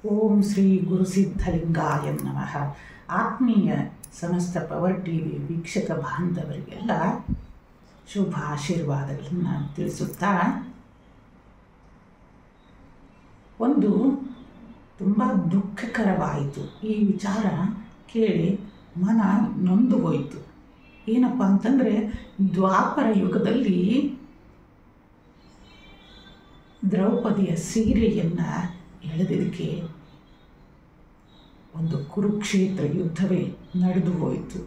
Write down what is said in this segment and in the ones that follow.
ಓಂ ಶ್ರೀ ಗುರುಸಿದ್ಧಲಿಂಗಾಯ ನಮಃ. ಆತ್ಮೀಯ ಸಮಸ್ತ ಪವರ್ ಟಿವಿ ವೀಕ್ಷಕ ಬಾಂಧವರಿಗೆಲ್ಲ ಶುಭ ಆಶೀರ್ವಾದಗಳನ್ನು ತಿಳಿಸುತ್ತಾ, ಒಂದು ತುಂಬ ದುಃಖಕರವಾಯಿತು. ಈ ವಿಚಾರ ಕೇಳಿ ಮನ ನೊಂದು ಹೋಯಿತು. ಏನಪ್ಪ ಅಂತಂದರೆ, ದ್ವಾಪರ ಯುಗದಲ್ಲಿ ದ್ರೌಪದಿಯ ಸೀರೆಯನ್ನು ಎಳೆದಿದ್ದಕ್ಕೆ ಒಂದು ಕುರುಕ್ಷೇತ್ರ ಯುದ್ಧವೇ ನಡೆದು ಹೋಯಿತು.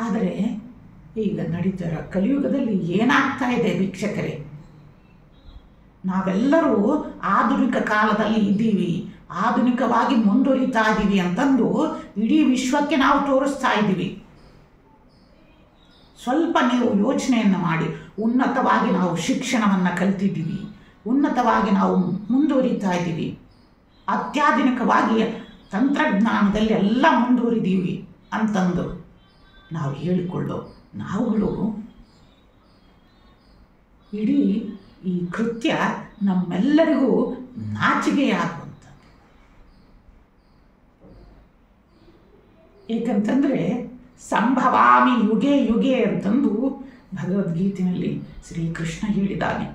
ಆದರೆ ಈಗ ನಡೀತಿರೋ ಕಲಿಯುಗದಲ್ಲಿ ಏನಾಗ್ತಾ ಇದೆ ವೀಕ್ಷಕರೇ? ನಾವೆಲ್ಲರೂ ಆಧುನಿಕ ಕಾಲದಲ್ಲಿ ಇದ್ದೀವಿ, ಆಧುನಿಕವಾಗಿ ಮುಂದುವರಿತಾ ಇದ್ದೀವಿ ಅಂತಂದು ಇಡೀ ವಿಶ್ವಕ್ಕೆ ನಾವು ತೋರಿಸ್ತಾ ಇದ್ದೀವಿ. ಸ್ವಲ್ಪ ನೀವು ಯೋಚನೆಯನ್ನು ಮಾಡಿ. ಉನ್ನತವಾಗಿ ನಾವು ಶಿಕ್ಷಣವನ್ನು ಕಲ್ತಿದ್ದೀವಿ, ಉನ್ನತವಾಗಿ ನಾವು ಮುಂದುವರಿತಾ ಇದ್ದೀವಿ, ಅತ್ಯಾಧುನಿಕವಾಗಿ ತಂತ್ರಜ್ಞಾನದಲ್ಲಿ ಎಲ್ಲ ಮುಂದುವರಿದೀವಿ ಅಂತಂದು ನಾವು ಹೇಳಿಕೊಳ್ಳೋ ನಾವುಗಳು ಇಡೀ ಈ ಕೃತ್ಯ ನಮ್ಮೆಲ್ಲರಿಗೂ ನಾಚಿಕೆಯಾಗುವಂಥದ್ದು. ಏಕೆಂತಂದರೆ ಸಂಭವಾಮಿ ಯುಗೆ ಯುಗೆ ಅಂತಂದು ಭಗವದ್ಗೀತೆಯಲ್ಲಿ ಶ್ರೀಕೃಷ್ಣ ಹೇಳಿದ್ದಾನೆ.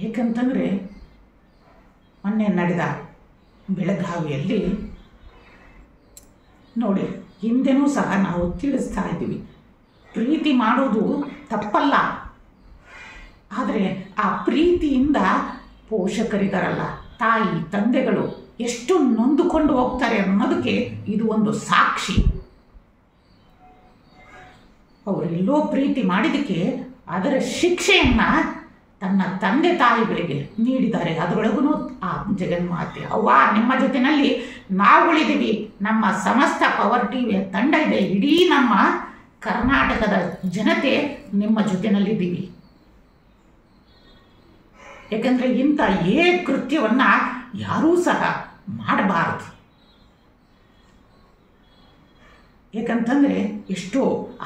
ಏಕೆಂತಂದರೆ ಮೊನ್ನೆ ನಡೆದ ಬೆಳಗಾವಿಯಲ್ಲಿ ನೋಡಿ, ಹಿಂದೆನೂ ಸಹ ನಾವು ತಿಳಿಸ್ತಾ ಇದ್ದೀವಿ, ಪ್ರೀತಿ ಮಾಡೋದು ತಪ್ಪಲ್ಲ. ಆದರೆ ಆ ಪ್ರೀತಿಯಿಂದ ಪೋಷಕರಿದಾರಲ್ಲ, ತಾಯಿ ತಂದೆಗಳು ಎಷ್ಟು ನೊಂದುಕೊಂಡು ಹೋಗ್ತಾರೆ ಅನ್ನೋದಕ್ಕೆ ಇದು ಒಂದು ಸಾಕ್ಷಿ. ಅವರೆಲ್ಲೋ ಪ್ರೀತಿ ಮಾಡಿದ್ದಕ್ಕೆ ಅದರ ಶಿಕ್ಷೆಯನ್ನು ತನ್ನ ತಂದೆ ತಾಯಿಗಳಿಗೆ ನೀಡಿದ್ದಾರೆ. ಅದರೊಳಗೂ ಆ ಜಗನ್ಮಾತೆ ಅವ್ವ ನಿಮ್ಮ ಜೊತೆಯಲ್ಲಿ ನಾವುಗಳಿದ್ದೀವಿ, ನಮ್ಮ ಸಮಸ್ತ ಪವರ್ ಟಿವಿಯ ತಂಡ ಇದೆ, ಇಡೀ ನಮ್ಮ ಕರ್ನಾಟಕದ ಜನತೆ ನಿಮ್ಮ ಜೊತೆಯಲ್ಲಿದ್ದೀವಿ. ಯಾಕಂದರೆ ಇಂಥ ಕೃತ್ಯವನ್ನು ಯಾರೂ ಸಹ ಮಾಡಬಾರದು. ಏಕೆಂತಂದರೆ ಎಷ್ಟೋ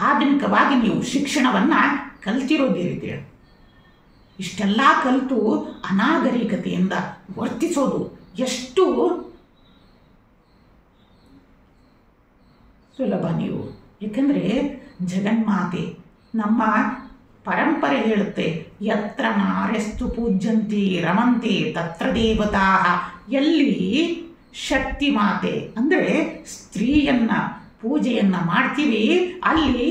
ಆಧುನಿಕವಾಗಿ ನೀವು ಶಿಕ್ಷಣವನ್ನು ಕಲ್ತಿರೋದಿದೆ. ಇಷ್ಟೆಲ್ಲ ಕಲಿತು ಅನಾಗರಿಕತೆಯಿಂದ ವರ್ತಿಸೋದು ಎಷ್ಟು ಸುಲಭ ನೀವು. ಏಕೆಂದರೆ ಜಗನ್ಮಾತೆ ನಮ್ಮ ಪರಂಪರೆ ಹೇಳುತ್ತೆ, ಯತ್ರ ನಾರ್ಯಸ್ತು ಪೂಜ್ಯಂತಿ ರಮಂತೆ ತತ್ರ ದೇವತಾ. ಎಲ್ಲಿ ಶಕ್ತಿ ಮಾತೆ ಅಂದರೆ ಸ್ತ್ರೀಯನ್ನು ಪೂಜೆಯನ್ನು ಮಾಡ್ತೀವಿ, ಅಲ್ಲಿ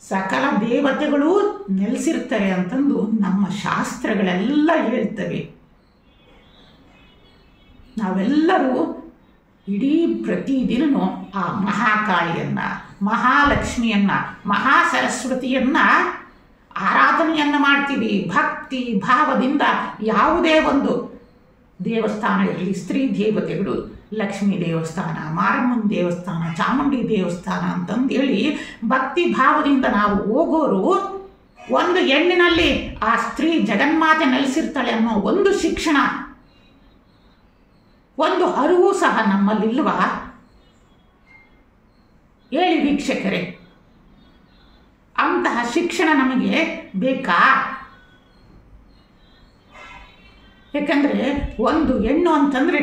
ಸಕಲ ದೇವತೆಗಳು ನೆಲೆಸಿರ್ತಾರೆ ಅಂತಂದು ನಮ್ಮ ಶಾಸ್ತ್ರಗಳೆಲ್ಲ ಹೇಳ್ತವೆ. ನಾವೆಲ್ಲರೂ ಇಡೀ ಪ್ರತಿದಿನವೂ ಆ ಮಹಾಕಾಳಿಯನ್ನು, ಮಹಾಲಕ್ಷ್ಮಿಯನ್ನು, ಮಹಾಸರಸ್ವತಿಯನ್ನು ಆರಾಧನೆಯನ್ನು ಮಾಡ್ತೀವಿ. ಭಕ್ತಿ ಭಾವದಿಂದ ಯಾವುದೇ ಒಂದು ದೇವಸ್ಥಾನ ಇರಲಿ, ಸ್ತ್ರೀ ದೇವತೆಗಳು, ಲಕ್ಷ್ಮೀ ದೇವಸ್ಥಾನ, ಮಾರಮ್ಮನ ದೇವಸ್ಥಾನ, ಚಾಮುಂಡಿ ದೇವಸ್ಥಾನ ಅಂತಂದೇಳಿ ಭಕ್ತಿ ಭಾವದಿಂದ ನಾವು ಹೋಗೋರು, ಒಂದು ಹೆಣ್ಣಿನಲ್ಲಿ ಆ ಸ್ತ್ರೀ ಜಗನ್ಮಾತೆ ನೆಲೆಸಿರ್ತಾಳೆ ಅನ್ನೋ ಒಂದು ಶಿಕ್ಷಣ, ಒಂದು ಅರಿವು ಸಹ ನಮ್ಮಲ್ಲಿಲ್ವಾ? ಹೇಳಿ ವೀಕ್ಷಕರೇ, ಅಂತಹ ಶಿಕ್ಷಣ ನಮಗೆ ಬೇಕಾ? ಯಾಕಂದರೆ ಒಂದು ಹೆಣ್ಣು ಅಂತಂದ್ರೇ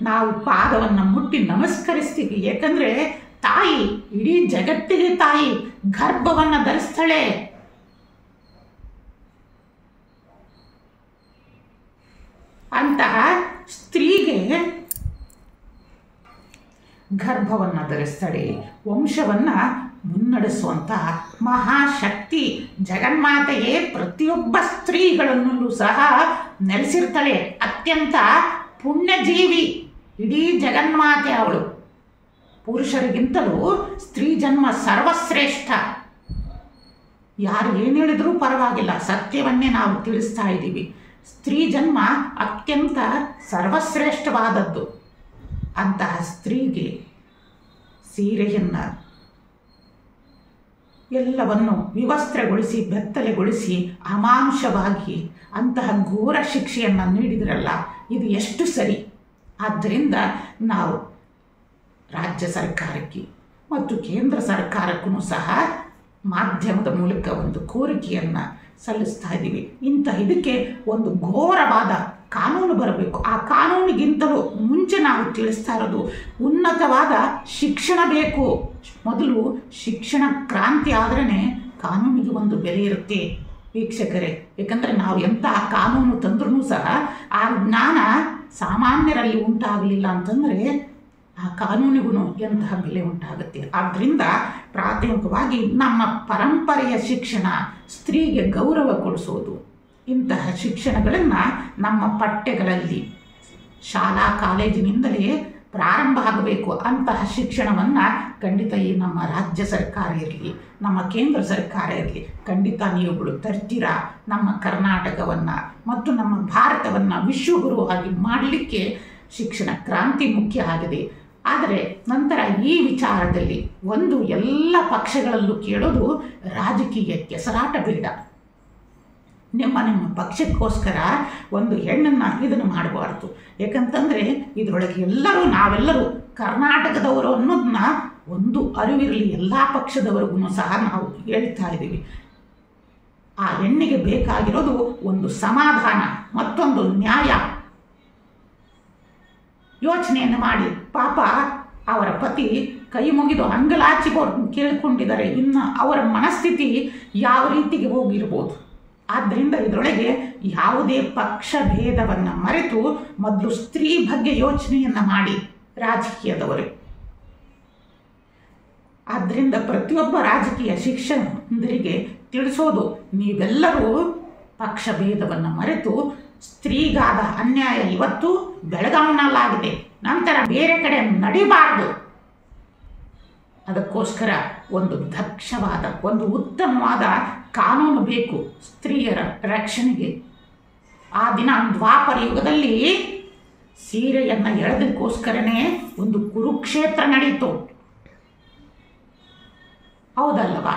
ನಾವು ಪಾದವನ್ನು ಮುಟ್ಟಿ ನಮಸ್ಕರಿಸ್ತೀವಿ. ಯಾಕಂದರೆ ತಾಯಿ ಇಡೀ ಜಗತ್ತಿಗೆ ತಾಯಿ ಗರ್ಭವನ್ನು ಧರಿಸ್ತಾಳೆ. ಅಂತಹ ಸ್ತ್ರೀಗೆ ಗರ್ಭವನ್ನು ಧರಿಸ್ತಾಳೆ, ವಂಶವನ್ನು ಮುನ್ನಡೆಸುವಂಥ ಮಹಾಶಕ್ತಿ ಜಗನ್ಮಾತೆಯೇ ಪ್ರತಿಯೊಬ್ಬ ಸ್ತ್ರೀಗಳನ್ನೂ ಸಹ ನೆಲೆಸಿರ್ತಾಳೆ. ಅತ್ಯಂತ ಪುಣ್ಯಜೀವಿ ಇಡೀ ಜಗನ್ಮಾತೆ ಅವಳು. ಪುರುಷರಿಗಿಂತಲೂ ಸ್ತ್ರೀ ಜನ್ಮ ಸರ್ವಶ್ರೇಷ್ಠ. ಯಾರು ಏನು ಹೇಳಿದ್ರೂ ಪರವಾಗಿಲ್ಲ, ಸತ್ಯವನ್ನೇ ನಾವು ತಿಳಿಸ್ತಾ ಇದ್ದೀವಿ. ಸ್ತ್ರೀ ಜನ್ಮ ಅತ್ಯಂತ ಸರ್ವಶ್ರೇಷ್ಠವಾದದ್ದು. ಅಂತಹ ಸ್ತ್ರೀಗೆ ಸೀರೆಯನ್ನು ಎಲ್ಲವನ್ನು ವಿವಸ್ತ್ರಗೊಳಿಸಿ ಬೆತ್ತಲೆಗೊಳಿಸಿ ಅಮಾನುಷವಾಗಿ ಅಂತಹ ಘೋರ ಶಿಕ್ಷೆಯನ್ನು ನೀಡಿದ್ರಲ್ಲ, ಇದು ಎಷ್ಟು ಸರಿ? ಆದ್ದರಿಂದ ನಾವು ರಾಜ್ಯ ಸರ್ಕಾರಕ್ಕೆ ಮತ್ತು ಕೇಂದ್ರ ಸರ್ಕಾರಕ್ಕೂ ಸಹ ಮಾಧ್ಯಮದ ಮೂಲಕ ಒಂದು ಕೋರಿಕೆಯನ್ನು ಸಲ್ಲಿಸ್ತಾ ಇದ್ದೀವಿ. ಇಂತಹ ಇದಕ್ಕೆ ಒಂದು ಘೋರವಾದ ಕಾನೂನು ಬರಬೇಕು. ಆ ಕಾನೂನಿಗಿಂತಲೂ ಮುಂಚೆ ನಾವು ತಿಳಿಸ್ತಾ ಇರೋದು ಉನ್ನತವಾದ ಶಿಕ್ಷಣ ಬೇಕು. ಮೊದಲು ಶಿಕ್ಷಣ ಕ್ರಾಂತಿ ಆದ್ರೇ ಕಾನೂನಿಗೆ ಒಂದು ಬೆಲೆ ಇರುತ್ತೆ ವೀಕ್ಷಕರೇ. ಏಕೆಂದರೆ ನಾವು ಎಂಥ ಕಾನೂನು ತಂದ್ರೂ ಸಹ ಆ ಜ್ಞಾನ ಸಾಮಾನ್ಯರಲ್ಲಿ ಉಂಟಾಗಲಿಲ್ಲ ಅಂತಂದರೆ ಆ ಕಾನೂನಿಗೂ ಎಂತಹ ಬೆಲೆ ಉಂಟಾಗುತ್ತೆ. ಆದ್ದರಿಂದ ಪ್ರಾಥಮಿಕವಾಗಿ ನಮ್ಮ ಪರಂಪರೆಯ ಶಿಕ್ಷಣ, ಸ್ತ್ರೀಗೆ ಗೌರವ ಕೊಡಿಸೋದು, ಇಂತಹ ಶಿಕ್ಷಣಗಳನ್ನು ನಮ್ಮ ಪಠ್ಯಗಳಲ್ಲಿ ಶಾಲಾ ಕಾಲೇಜಿನಿಂದಲೇ ಪ್ರಾರಂಭ ಆಗಬೇಕು. ಅಂತಹ ಶಿಕ್ಷಣವನ್ನು ಖಂಡಿತ ಈ ನಮ್ಮ ರಾಜ್ಯ ಸರ್ಕಾರ ಇರಲಿ, ನಮ್ಮ ಕೇಂದ್ರ ಸರ್ಕಾರ ಇರಲಿ, ಖಂಡಿತ ನೀವುಗಳು ತರ್ತೀರಾ. ನಮ್ಮ ಕರ್ನಾಟಕವನ್ನು ಮತ್ತು ನಮ್ಮ ಭಾರತವನ್ನು ವಿಶ್ವಗುರು ಆಗಿ ಮಾಡಲಿಕ್ಕೆ ಶಿಕ್ಷಣ ಕ್ರಾಂತಿ ಮುಖ್ಯ ಆಗಿದೆ. ಆದರೆ ನಂತರ ಈ ವಿಚಾರದಲ್ಲಿ ಒಂದು ಎಲ್ಲ ಪಕ್ಷಗಳಲ್ಲೂ ಕೇಳೋದು ರಾಜಕೀಯ ಕೆಸರಾಟ ಬೇಡ. ನಿಮ್ಮ ಪಕ್ಷಕ್ಕೋಸ್ಕರ ಒಂದು ಹೆಣ್ಣನ್ನು ಇದನ್ನು ಮಾಡಬಾರ್ದು. ಏಕೆಂತಂದರೆ ಇದರೊಳಗೆ ನಾವೆಲ್ಲರೂ ಕರ್ನಾಟಕದವರು ಅನ್ನೋದನ್ನ ಒಂದು ಅರಿವಿರಲಿ. ಎಲ್ಲ ಪಕ್ಷದವರೆಗೂ ಸಹ ನಾವು ಹೇಳ್ತಾ ಇದ್ದೀವಿ. ಆ ಹೆಣ್ಣಿಗೆ ಬೇಕಾಗಿರೋದು ಒಂದು ಸಮಾಧಾನ, ಮತ್ತೊಂದು ನ್ಯಾಯ. ಯೋಚನೆಯನ್ನು ಮಾಡಿ, ಪಾಪ ಅವರ ಪತಿ ಕೈ ಮುಗಿದು ಅಂಗಲಾಚಿ ಕೇಳಿಕೊಂಡಿದ್ದಾರೆ. ಇನ್ನು ಅವರ ಮನಸ್ಥಿತಿ ಯಾವ ರೀತಿಗೆ ಹೋಗಿರ್ಬೋದು. ಆದ್ದರಿಂದ ಇದರೊಳಗೆ ಯಾವುದೇ ಪಕ್ಷ ಭೇದವನ್ನು ಮರೆತು ಮೊದಲು ಸ್ತ್ರೀ ಬಗ್ಗೆ ಯೋಚನೆಯನ್ನು ಮಾಡಿ ರಾಜಕೀಯದವರು. ಆದ್ದರಿಂದ ಪ್ರತಿಯೊಬ್ಬ ರಾಜಕೀಯ ಶಿಕ್ಷಕರಿಗೆ ತಿಳಿಸೋದು, ನೀವೆಲ್ಲರೂ ಪಕ್ಷ ಭೇದವನ್ನು ಮರೆತು ಸ್ತ್ರೀಗಾದ ಅನ್ಯಾಯ ಇವತ್ತು ಬೆಳಗಾವಿನಲ್ಲಾಗಿದೆ, ನಂತರ ಬೇರೆ ಕಡೆ ನಡಿಬಾರ್ದು. ಅದಕ್ಕೋಸ್ಕರ ಒಂದು ದಕ್ಷವಾದ, ಒಂದು ಉತ್ತಮವಾದ ಕಾನೂನು ಬೇಕು ಸ್ತ್ರೀಯರ ರಕ್ಷಣೆಗೆ. ಆ ದಿನ ದ್ವಾಪರ ಯುಗದಲ್ಲಿ ಸೀರೆಯನ್ನು ಎಳೆದಕ್ಕೋಸ್ಕರನೇ ಒಂದು ಕುರುಕ್ಷೇತ್ರ ನಡೀತು, ಹೌದಲ್ಲವಾ?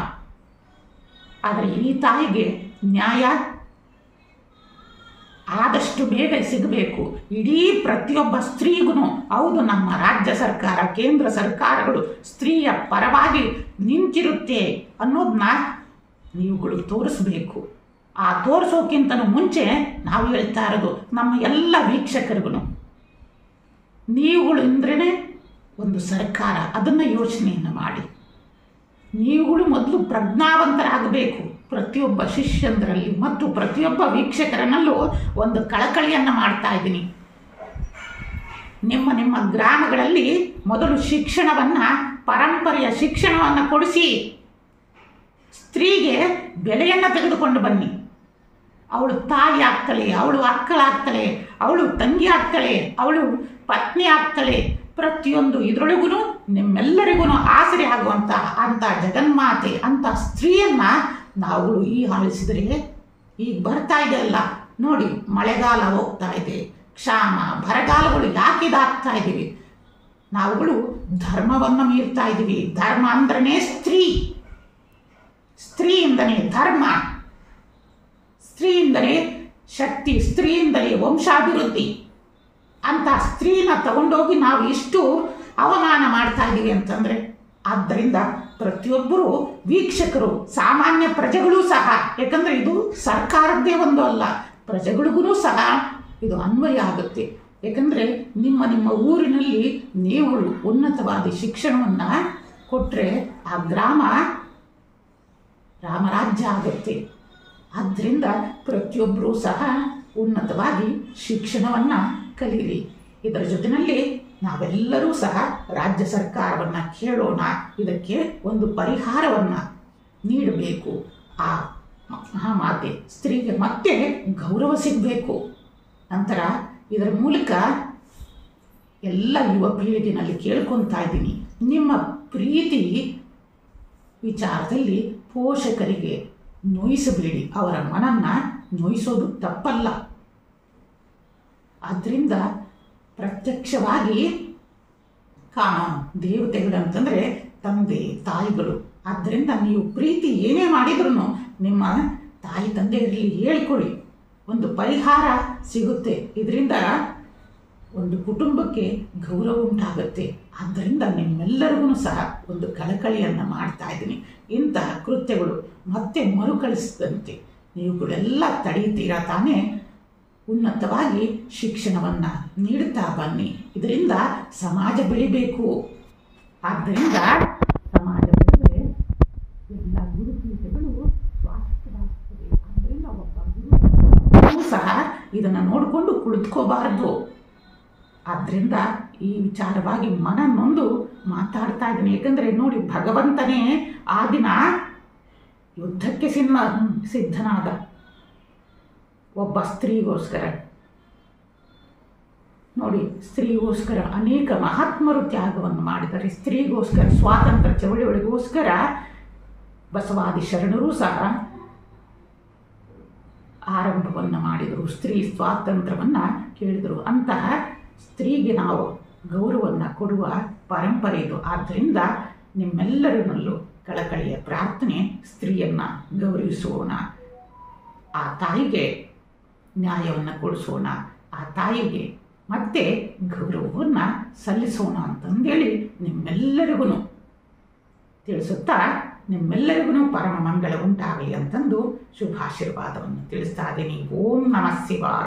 ಆದರೆ ಈ ತಾಯಿಗೆ ನ್ಯಾಯ ಆದಷ್ಟು ಬೇಗ ಸಿಗಬೇಕು. ಇಡೀ ಪ್ರತಿಯೊಬ್ಬ ಸ್ತ್ರೀಗೂ ಹೌದು, ನಮ್ಮ ರಾಜ್ಯ ಸರ್ಕಾರ, ಕೇಂದ್ರ ಸರ್ಕಾರಗಳು ಸ್ತ್ರೀಯ ಪರವಾಗಿ ನಿಂತಿರುತ್ತೆ ಅನ್ನೋದನ್ನ ನೀವುಗಳು ತೋರಿಸ್ಬೇಕು. ಆ ತೋರಿಸೋಕ್ಕಿಂತನೂ ಮುಂಚೆ ನಾವು ಹೇಳ್ತಾ ಇರೋದು ನಮ್ಮ ಎಲ್ಲ ವೀಕ್ಷಕರಿಗೂ, ನೀವುಗಳು ಅಂದ್ರೇ ಒಂದು ಸರ್ಕಾರ, ಅದನ್ನು ಯೋಚನೆಯನ್ನು ಮಾಡಿ. ನೀವುಗಳು ಮೊದಲು ಪ್ರಜ್ಞಾವಂತರಾಗಬೇಕು. ಪ್ರತಿಯೊಬ್ಬ ಶಿಷ್ಯಂದರಲ್ಲಿ ಮತ್ತು ಪ್ರತಿಯೊಬ್ಬ ವೀಕ್ಷಕರನ್ನಲ್ಲೂ ಒಂದು ಕಳಕಳಿಯನ್ನು ಮಾಡ್ತಾ ಇದ್ದೀನಿ. ನಿಮ್ಮ ಗ್ರಾಮಗಳಲ್ಲಿ ಮೊದಲು ಶಿಕ್ಷಣವನ್ನು, ಪರಂಪರೆಯ ಶಿಕ್ಷಣವನ್ನು ಕೊಡಿಸಿ ಸ್ತ್ರೀಗೆ ಬೆಲೆಯನ್ನು ತೆಗೆದುಕೊಂಡು ಬನ್ನಿ. ಅವಳು ತಾಯಿ ಆಗ್ತಾಳೆ, ಅವಳು ಅಕ್ಕಳಾಗ್ತಾಳೆ, ಅವಳು ತಂಗಿ ಆಗ್ತಾಳೆ, ಅವಳು ಪತ್ನಿ ಆಗ್ತಾಳೆ. ಪ್ರತಿಯೊಂದು ಇದರೊಳಗೂ ನಿಮ್ಮೆಲ್ಲರಿಗೂ ಆಸರೆ ಆಗುವಂಥ ಜಗನ್ಮಾತೆ ಅಂತ ಸ್ತ್ರೀಯನ್ನು ನಾವುಗಳು ಈ ಆಳಿಸಿದರೆ ಈಗ ಬರ್ತಾ ಇದೆಯಲ್ಲ ನೋಡಿ, ಮಳೆಗಾಲ ಹೋಗ್ತಾ ಇದೆ, ಕ್ಷಾಮ ಬರಗಾಲಗಳು ಯಾಕೆ ಇದಾಗ್ತಾ ಇದ್ದೀವಿ? ನಾವುಗಳು ಧರ್ಮವನ್ನು ಮೀರ್ತಾ ಇದ್ದೀವಿ. ಧರ್ಮ ಅಂದ್ರೇ ಸ್ತ್ರೀ, ಸ್ತ್ರೀಯಿಂದಲೇ ಧರ್ಮ, ಸ್ತ್ರೀಯಿಂದಲೇ ಶಕ್ತಿ, ಸ್ತ್ರೀಯಿಂದಲೇ ವಂಶಾಭಿವೃದ್ಧಿ ಅಂತ ಸ್ತ್ರೀನ ತಗೊಂಡೋಗಿ ನಾವು ಇಷ್ಟು ಅವಮಾನ ಮಾಡ್ತಾ ಇದ್ದೀವಿ ಅಂತಂದರೆ, ಆದ್ದರಿಂದ ಪ್ರತಿಯೊಬ್ಬರು ವೀಕ್ಷಕರು, ಸಾಮಾನ್ಯ ಪ್ರಜೆಗಳೂ ಸಹ, ಯಾಕಂದರೆ ಇದು ಸರ್ಕಾರದ್ದೇ ಒಂದು ಅಲ್ಲ, ಪ್ರಜೆಗಳಿಗೂ ಸಹ ಇದು ಅನ್ವಯ ಆಗುತ್ತೆ. ಯಾಕಂದರೆ ನಿಮ್ಮ ಊರಿನಲ್ಲಿ ನೀವು ಉನ್ನತವಾದ ಶಿಕ್ಷಣವನ್ನು ಕೊಟ್ಟರೆ ಆ ಗ್ರಾಮ ರಾಮರಾಜ್ಯ ಆಗುತ್ತೆ. ಆದ್ದರಿಂದ ಪ್ರತಿಯೊಬ್ಬರೂ ಸಹ ಉನ್ನತವಾಗಿ ಶಿಕ್ಷಣವನ್ನು ಕಲೀರಿ. ಇದರ ಜೊತೆಯಲ್ಲಿ ನಾವೆಲ್ಲರೂ ಸಹ ರಾಜ್ಯ ಸರ್ಕಾರವನ್ನು ಕೇಳೋಣ, ಇದಕ್ಕೆ ಒಂದು ಪರಿಹಾರವನ್ನು ನೀಡಬೇಕು. ಆ ಮಾತೆ ಸ್ತ್ರೀಗೆ ಮತ್ತೆ ಗೌರವ ಸಿಗಬೇಕು. ನಂತರ ಇದರ ಮೂಲಕ ಎಲ್ಲ ಯುವ ಪೀಳಿಗೆನಲ್ಲಿ ಕೇಳ್ಕೊತಾ ಇದ್ದೀನಿ, ನಿಮ್ಮ ಪ್ರೀತಿ ವಿಚಾರದಲ್ಲಿ ಪೋಷಕರಿಗೆ ನೋಯಿಸಬೇಡಿ. ಅವರ ಮನನ್ನು ನೋಯಿಸೋದು ತಪ್ಪಲ್ಲ. ಆದ್ದರಿಂದ ಪ್ರತ್ಯಕ್ಷವಾಗಿ ದೇವತೆಗಳಂತಂದರೆ ತಂದೆ ತಾಯಿಗಳು. ಆದ್ದರಿಂದ ನೀವು ಪ್ರೀತಿ ಏನೇ ಮಾಡಿದ್ರೂ ನಿಮ್ಮ ತಾಯಿ ತಂದೆಯರಲ್ಲಿ ಹೇಳ್ಕೊಳ್ಳಿ, ಒಂದು ಪರಿಹಾರ ಸಿಗುತ್ತೆ. ಇದರಿಂದ ಒಂದು ಕುಟುಂಬಕ್ಕೆ ಗೌರವ ಉಂಟಾಗುತ್ತೆ. ಆದ್ದರಿಂದ ನಿಮ್ಮೆಲ್ಲರಿಗೂ ಸಹ ಒಂದು ಕಳಕಳಿಯನ್ನು ಮಾಡ್ತಾ ಇದ್ದೀನಿ. ಇಂತಹ ಕೃತ್ಯಗಳು ಮತ್ತೆ ಮರುಕಳಿಸಿದಂತೆ ಇವುಗಳೆಲ್ಲ ತಡೆಯುತ್ತೀರಾ ತಾನೇ? ಉನ್ನತವಾಗಿ ಶಿಕ್ಷಣವನ್ನು ನೀಡುತ್ತಾ ಬನ್ನಿ. ಇದರಿಂದ ಸಮಾಜ ಬೆಳಿಬೇಕು. ಆದ್ದರಿಂದ ಸಮಾಜ ಬೆಳೆದರೆ ಎಲ್ಲ ಗುರುಪೀಠಗಳು ಸ್ವಾಸ್ಥ್ಯವಾಗುತ್ತವೆ. ಆದ್ದರಿಂದ ಒಬ್ಬ ಗುರು ಸಹ ಇದನ್ನು ನೋಡಿಕೊಂಡು ಕುಳಿತುಕೋಬಾರದು. ಆದ್ದರಿಂದ ಈ ವಿಚಾರವಾಗಿ ಮನನೊಂದು ಮಾತಾಡ್ತಾ ಇದ್ದೀನಿ. ಏಕೆಂದರೆ ನೋಡಿ, ಭಗವಂತನೇ ಆ ದಿನ ಯುದ್ಧಕ್ಕೆ ಸಿದ್ಧನಾದ ಒಬ್ಬ ಸ್ತ್ರೀಗೋಸ್ಕರ. ನೋಡಿ, ಸ್ತ್ರೀಗೋಸ್ಕರ ಅನೇಕ ಮಹಾತ್ಮರು ತ್ಯಾಗವನ್ನು ಮಾಡಿದ್ದಾರೆ. ಸ್ತ್ರೀಗೋಸ್ಕರ ಸ್ವಾತಂತ್ರ್ಯ ಚಳವಳಿಗೋಸ್ಕರ ಬಸವಾದಿ ಶರಣರು ಸಹ ಆರಂಭವನ್ನು ಮಾಡಿದರು. ಸ್ತ್ರೀ ಸ್ವಾತಂತ್ರ್ಯವನ್ನು ಕೇಳಿದರು. ಅಂತಹ ಸ್ತ್ರೀಗೆ ನಾವು ಗೌರವವನ್ನು ಕೊಡುವ ಪರಂಪರೆ ಇದು. ಆದ್ದರಿಂದ ನಿಮ್ಮೆಲ್ಲರನ್ನಲ್ಲೂ ಕಳಕಳಿಯ ಪ್ರಾರ್ಥನೆ, ಸ್ತ್ರೀಯನ್ನು ಗೌರವಿಸೋಣ, ಆ ತಾಯಿಗೆ ನ್ಯಾಯವನ್ನು ಕೊಡಿಸೋಣ, ಆ ತಾಯಿಗೆ ಮತ್ತೆ ಗೌರವವನ್ನು ಸಲ್ಲಿಸೋಣ ಅಂತಂದೇಳಿ ನಿಮ್ಮೆಲ್ಲರಿಗೂ ತಿಳಿಸುತ್ತಾ, ನಿಮ್ಮೆಲ್ಲರಿಗೂ ಪರಮ ಮಂಗಳ ಉಂಟಾಗಲಿ ಅಂತಂದು ಶುಭಾಶೀರ್ವಾದವನ್ನು ತಿಳಿಸ್ತಾ ಇದ್ದೀನಿ. ಓಂ ನಮಃ ಶಿವಾಯ.